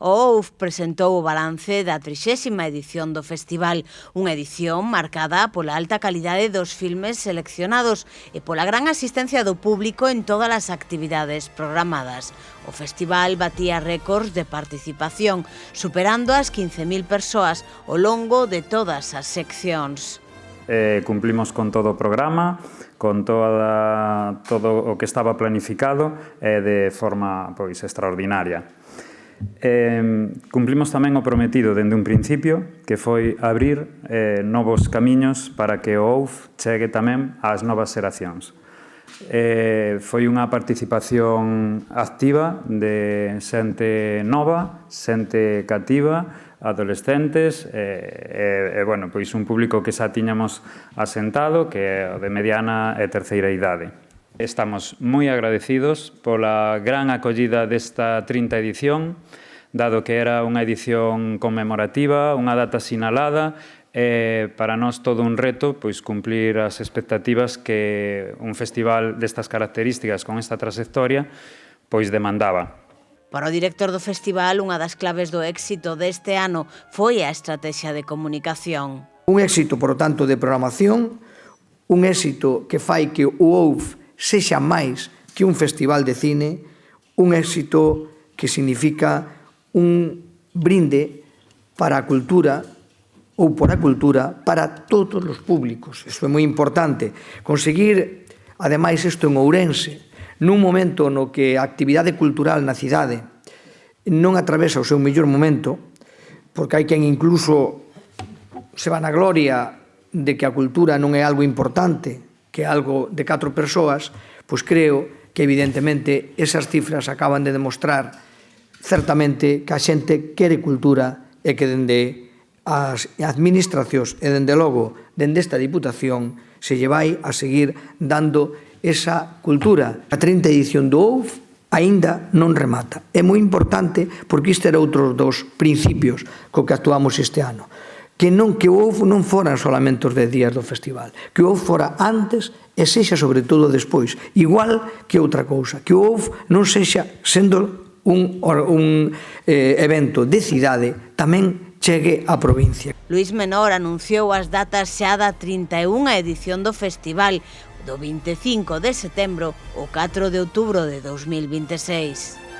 o OUF presentou o balance da 30ª edición do festival, unha edición marcada pola alta calidade dos filmes seleccionados e pola gran asistencia do público en todas as actividades programadas. O festival batía récords de participación, superando as 15.000 persoas ao longo de todas as seccións. Cumplimos con todo o programa, con todo o que estaba planificado de forma extraordinaria. Cumplimos tamén o prometido dende un principio, que foi abrir novos camiños para que o OUF chegue tamén ás novas xeracións. Foi unha participación activa de xente nova, xente cativa, adolescentes e un público que xa tiñamos asentado, que é o de mediana e terceira idade. Estamos moi agradecidos pola gran acollida desta 30ª edición, dado que era unha edición conmemorativa, unha data sinalada, e para nós todo un reto cumplir as expectativas que un festival destas características con esta trayectoria demandaba. Para o director do festival, unha das claves do éxito deste ano foi a estrategia de comunicación. Un éxito, por tanto, de programación, un éxito que fai que o OUF sexa máis que un festival de cine, un éxito que significa un brinde para a cultura ou por a cultura para todos os públicos. Isto é moi importante. Conseguir, ademais, isto en Ourense, nun momento no que a actividade cultural na cidade non atravesa o seu mellor momento, porque hai quen incluso se va na gloria de que a cultura non é algo importante, que é algo de 4 persoas, pois creo que evidentemente esas cifras acaban de demostrar certamente que a xente quere cultura e que dende as administracións e dende logo dende esta Diputación se lle vai a seguir dando esa cultura. A 30ª edición do OUF aínda non remata. É moi importante porque isto era outro dos principios co que actuamos este ano. Que o OUF non foran solamente os 10 días do festival, que o OUF fora antes e sexa sobre todo despois, igual que outra cousa, que o OUF non sexa, sendo un evento de cidade, tamén chegue á provincia. Luís Menor anunciou as datas xa da 31ª edición do festival, do 25 de setembro ao 4 de outubro de 2026.